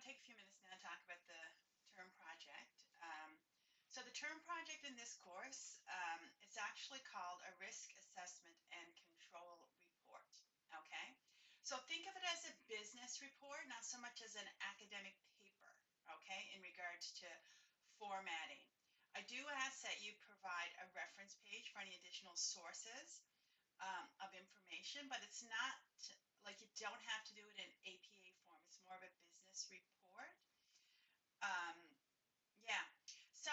to take a few minutes now and talk about the term project. So the term project in this course, it's actually called a risk assessment and control report. Okay, so think of it as a business report, not so much as an academic paper. Okay, in regards to formatting. I do ask that you provide a reference page for any additional sources of information, but it's not like you don't have to do it in APA form. It's more of a business report. Um, yeah, so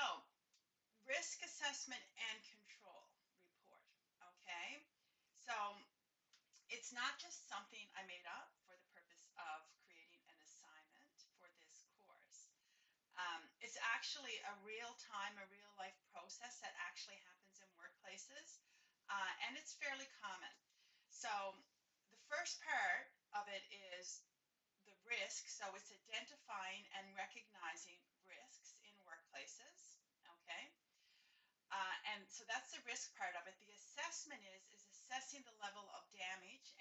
risk assessment and control report. Okay, so it's not just something I made up for the purpose of creating an assignment for this course. It's actually a real-time, a real-life process that actually happens in workplaces, and it's fairly common. So the first part of it is the risk. So it's identifying and recognizing risks in workplaces. Okay. And so that's the risk part of it. The assessment is assessing the level of damage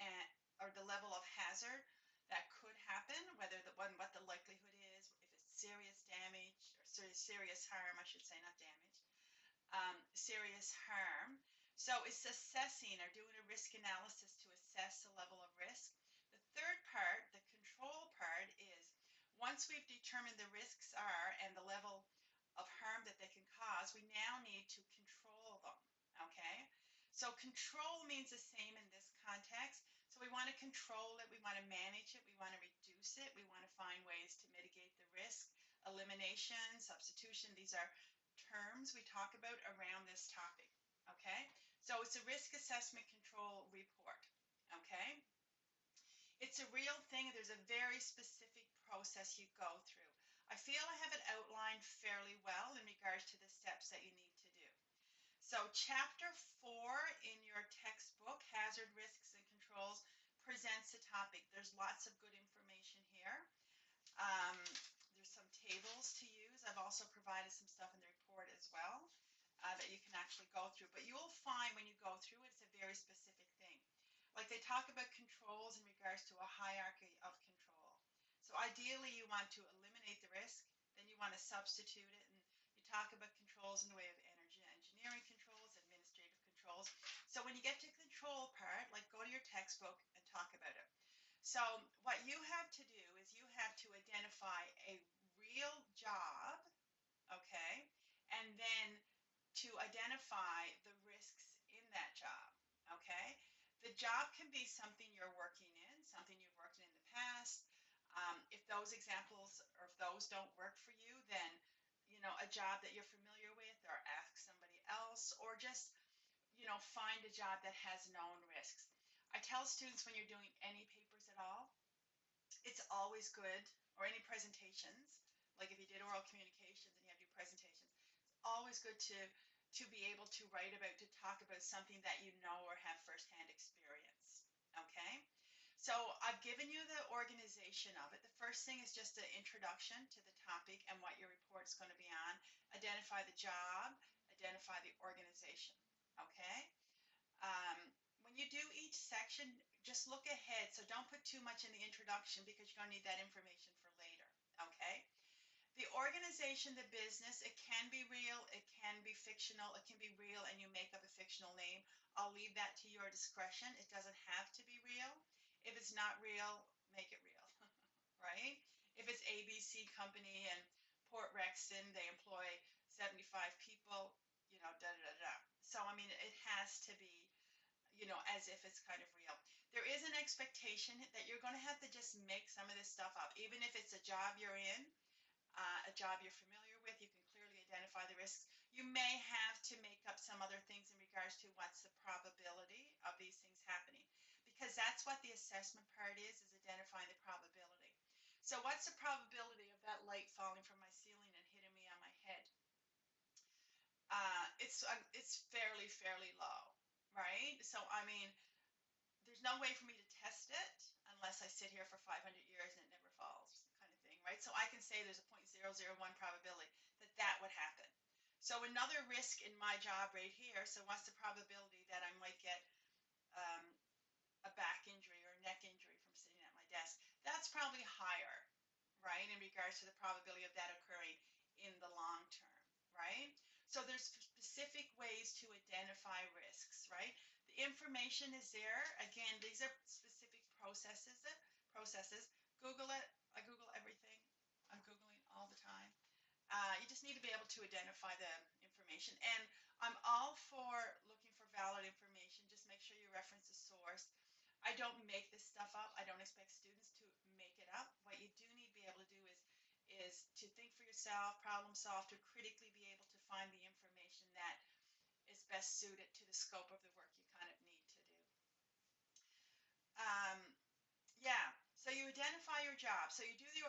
or the level of hazard that could happen, what the likelihood is, if it's serious damage or serious harm, I should say, not damage, serious harm. So it's assessing or doing a risk analysis to assess the level of risk. The third part, the control part, is once we've determined the risks are and the level of harm that they can cause, we now need to control them. Okay? So control means the same in this context. So we want to control it, we want to manage it, we want to reduce it, we want to find ways to mitigate the risk. Elimination, substitution, these are terms we talk about around this topic. Okay? So it's a risk assessment control report. Okay? It's a real thing. There's a very specific process you go through. I feel I have it outlined fairly well in regards to the steps that you need to do. So chapter 4 in your textbook, Hazard Risks and Controls, presents the topic. There's lots of good information here. There's some tables to use. I've also provided some stuff in the report as well that you can actually go through. But you will find when you go through it, it's a very specific thing. Like they talk about controls in regards to a hierarchy of control. So ideally you want to eliminate the risk, then you want to substitute it, and you talk about controls in the way of energy engineering controls, administrative controls. So when you get to the control part, like go to your textbook and talk about it. So what you have to do is you have to identify a real job, okay, and then to identify the risks in that job, okay? The job can be something you're working in, something you've worked in the past. If those examples or if those don't work for you, then, you know, a job that you're familiar with, or ask somebody else, or just, you know, find a job that has known risks. I tell students when you're doing any papers at all, it's always good, or any presentations, like if you did oral communications and you have to do presentations, it's always good to be able to write about, to talk about something that you know or have firsthand experience. Okay? So I've given you the organization of it. The first thing is just an introduction to the topic and what your report's going to be on. Identify the job, identify the organization. Okay? When you do each section, just look ahead. So don't put too much in the introduction because you're going to need that information for later. Okay? The organization, the business, it can be real, it can be fictional, it can be real and you make up a fictional name. I'll leave that to your discretion. It doesn't have to be real. If it's not real, make it real, right? If it's ABC Company and Port Rexton, they employ 75 people, you know, da-da-da-da. So, I mean, it has to be, you know, as if it's kind of real. There is an expectation that you're going to have to just make some of this stuff up. Even if it's a job you're in, a job you're familiar with, you can clearly identify the risks. You may have to make up some other things in regards to what's the probability of these things happening, because that's what the assessment part is identifying the probability. So what's the probability of that light falling from my ceiling and hitting me on my head? It's fairly low, right? So I mean, there's no way for me to test it unless I sit here for 500 years and it never falls, kind of thing, right? So I can say there's a 0.001 probability that that would happen. So another risk in my job right here, so what's the probability that I might get a back injury or neck injury from sitting at my desk? That's probably higher, right, in regards to the probability of that occurring in the long term, right? So there's specific ways to identify risks, right? The information is there. Again, these are specific processes. Google it. I Google everything. I'm Googling all the time. You just need to be able to identify the information. And I'm all for looking for valid information. Just make sure you reference the source. I don't make this stuff up. I don't expect students to make it up. What you do need to be able to do is to think for yourself, problem solve, to critically be able to find the information that is best suited to the scope of the work you kind of need to do. Um, yeah. So you identify your job. So you do the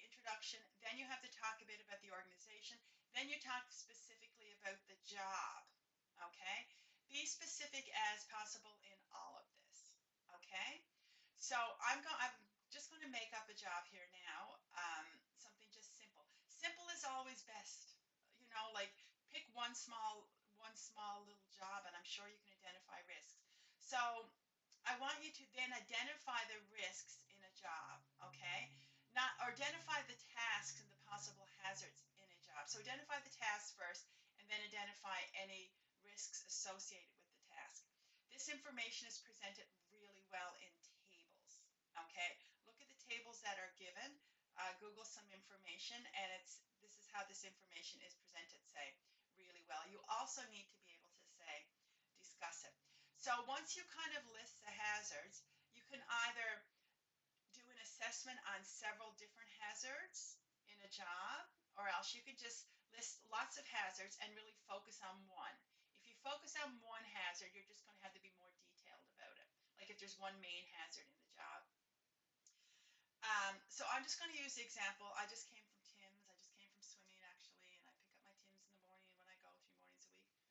introduction, then you have to talk a bit about the organization, then you talk specifically about the job. Okay? Be specific as possible in all of this. Okay? So I'm just going to make up a job here now. Something just simple. Simple is always best. You know, like pick one small little job, and I'm sure you can identify risks. So I want you to then identify the risks in a job, okay? Not or identify the tasks and the possible hazards in a job. So identify the task first and then identify any risks associated with the task. This information is presented really well in tables, okay? Look at the tables that are given. Google some information, and this is how this information is presented, say, really well. You also need to be able to say, discuss it. So once you kind of list the hazards, you can either do an assessment on several different hazards in a job, or else you could just list lots of hazards and really focus on one. If you focus on one hazard, you're just going to have to be more detailed about it. Like if there's one main hazard in the job. So I'm just going to use the example. I just came from Tim's. I just came from swimming actually, and I pick up my Tim's in the morning when I go 3 mornings a week.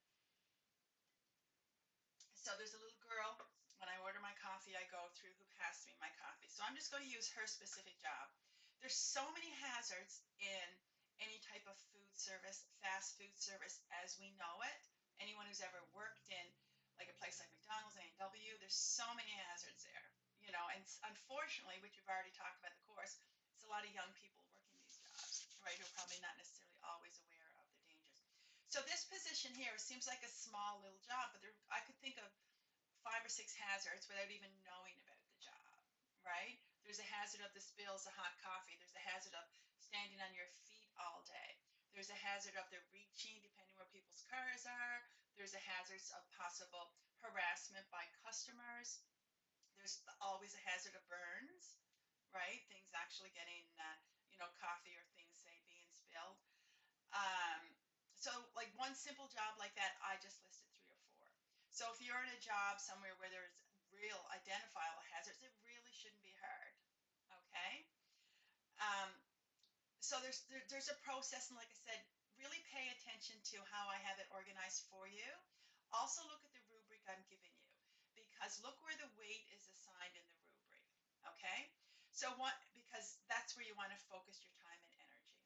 So there's a little girl, when I order my coffee, I go through who passed me my coffee. So I'm just going to use her specific job. There's so many hazards in any type of food service, fast food service as we know it. Anyone who's ever worked in like a place like McDonald's, A&W, there's so many hazards there. You know, and unfortunately, which we've already talked about in the course, it's a lot of young people working these jobs, right, who are probably not necessarily always aware of the dangers. So this position here seems like a small little job, but I could think of 5 or 6 hazards without even knowing about the job, right? There's a hazard of the spills of hot coffee. There's a hazard of standing on your feet all day. There's a hazard of the reaching, depending where people's cars are. There's a hazard of possible harassment by customers. There's always a hazard of burns, right? Things actually getting, coffee or things, say, being spilled. Um, so like one simple job like that, I just listed 3 or 4. So if you're in a job somewhere where there's real identifiable hazards, it really shouldn't be hard. Okay. Um, so there's a process, and like I said, really pay attention to how I have it organized for you. Also look at the rubric I'm giving you, because look where the weight is assigned in the rubric. Okay. So because that's where you want to focus your time and energy.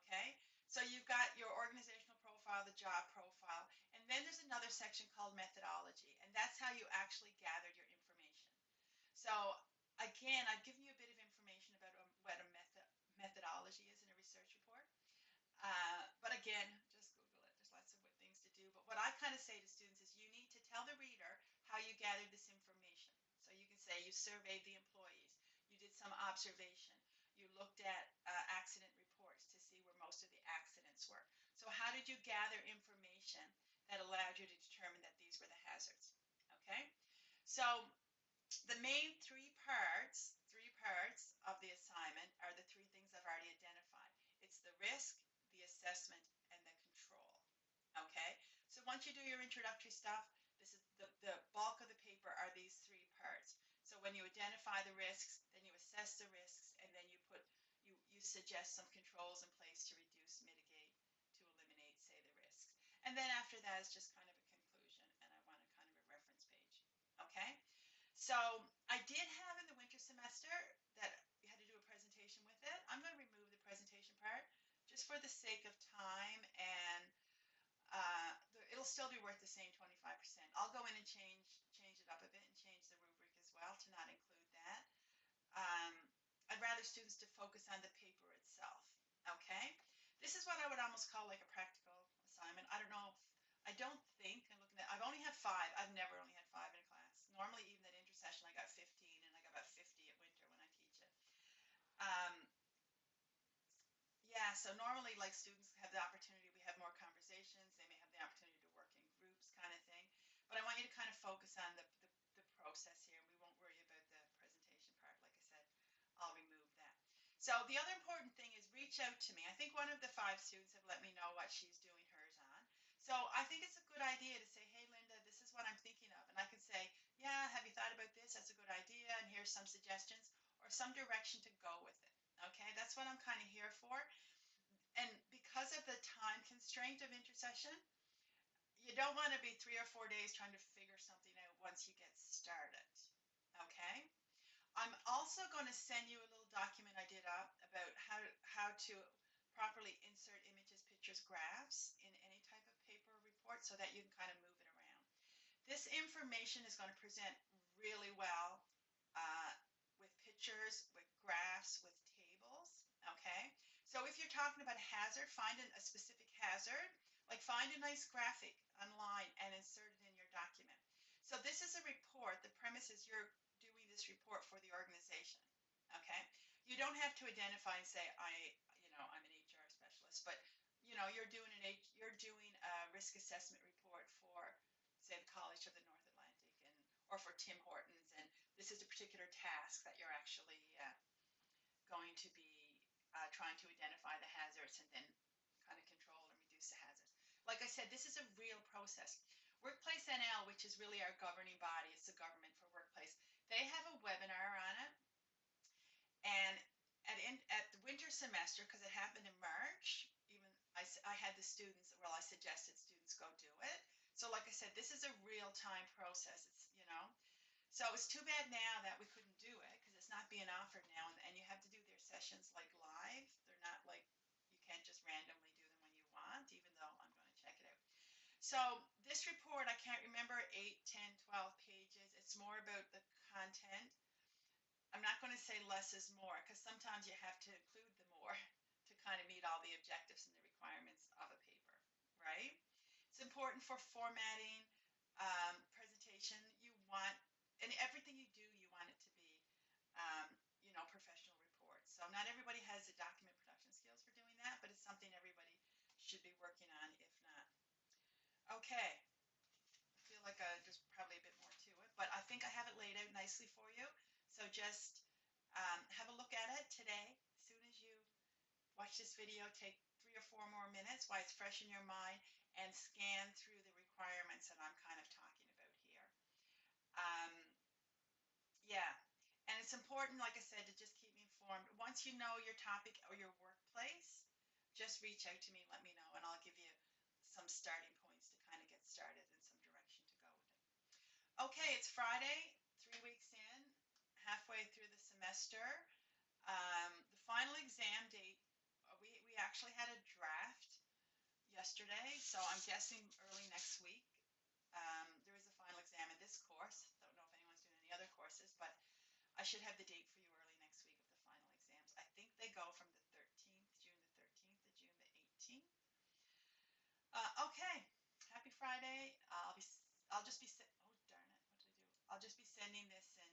Okay. So you've got your organizational profile, the job profile, and then there's another section called methodology, and that's how you actually gathered your information. So again, I've given you a bit of information about what a methodology is in a research report. But again, just Google it. There's lots of things to do. But what I kind of say to students is you need to tell the reader how you gathered this information. So you can say you surveyed the employees, you did some observation, you looked at accident reports to see where most of the accidents were. So how did you gather information that allowed you to determine that these were the hazards? Okay, so the main three parts of the assignment are the 3 things I've already identified. It's the risk, the assessment, and the control. Okay, so once you do your introductory stuff, this is the bulk of the paper are these 3 parts. So when you identify the risks, then you assess the risks, and then you suggest some controls in place to reduce, mitigate, to eliminate, say, the risks. And then after that is just kind of a conclusion, and I want a kind of a reference page. Okay. So I did have in the winter semester that you had to do a presentation with it. I'm going to remove the presentation part just for the sake of time, and it'll still be worth the same 25%. I'll go in and change it up a bit and change the rubric as well to not include that. I'd rather students students to focus on the paper itself. Okay? This is what I would almost call like a practical assignment. I don't know if, I don't think, I'm looking at, I've only had 5. I've never only had 5 in a class. Normally, even at intersession, I got 15, and I got about 50 at winter when I teach it. Um, yeah, so normally, like, students have the opportunity, we have more conversations, they may have the opportunity to work in groups kind of thing. But I want you to kind of focus on the process here. We won't worry about the presentation part. Like I said, I'll remove that. So the other important thing is reach out to me. I think one of the 5 students have let me know what she's doing hers on. So I think it's a good idea to say, hey, Linda, this is what I'm thinking of. And I can say, yeah, have you thought about this? That's a good idea. And here's some suggestions or some direction to go with it. Okay, that's what I'm kind of here for. And because of the time constraint of intersession, you don't want to be 3 or 4 days trying to figure something out once you get started. Okay? I'm also going to send you a little document I did up about how to properly insert images, pictures, graphs in any type of paper report so that you can kind of move it around. This information is going to present really well with pictures, with graphs, with tables, okay? So if you're talking about a hazard, find a specific hazard, like find a nice graphic online and insert it in your document. So this is a report. The premise is you're doing this report for the organization, okay? You don't have to identify and say, I'm an HR specialist, but you're doing a risk assessment report for, say, the College of the North Atlantic, or for Tim Hortons, and this is a particular task that you're actually going to be trying to identify the hazards and then kind of control and reduce the hazards. Like I said, this is a real process. Workplace NL, which is really our governing body, it's the government for workplace, they have a webinar on it. And at the winter semester, because it happened in March, even I had the students, well, I suggested students go do it. So like I said, this is a real-time process. So it's too bad now that we couldn't do it because it's not being offered now, and you have to do their sessions like live. They're not like, you can't just randomly do them when you want, even though I'm going to check it out. So this report, I can't remember, 8, 10, 12 pages. It's more about the content. I'm not going to say less is more because sometimes you have to include the more to kind of meet all the objectives and the requirements of a paper, right? It's important for formatting, presentation. You want, and everything you do, you want it to be, professional reports. So not everybody has the document production skills for doing that, but it's something everybody should be working on, if not. Okay. I feel like there's probably a bit more to it, but I think I have it laid out nicely for you. So just have a look at it today. As soon as you watch this video, take 3 or 4 more minutes while it's fresh in your mind and scan through the requirements that I'm kind of talking about here. Yeah, and it's important, like I said, to just keep me informed. Once you know your topic or your workplace, just reach out to me, let me know, and I'll give you some starting points to kind of get started and some direction to go with it. Okay, it's Friday, 3 weeks in, halfway through the semester. The final exam date, we actually had a draft yesterday, so I'm guessing early next week. There is a final exam in this course. Don't know if anyone's doing any other courses, but I should have the date for you early next week of the final exams. I think they go from the 13th, June the 13th to June the 18th. Okay, happy Friday. I'll just be, oh darn it, what did I do? I'll just be sending this in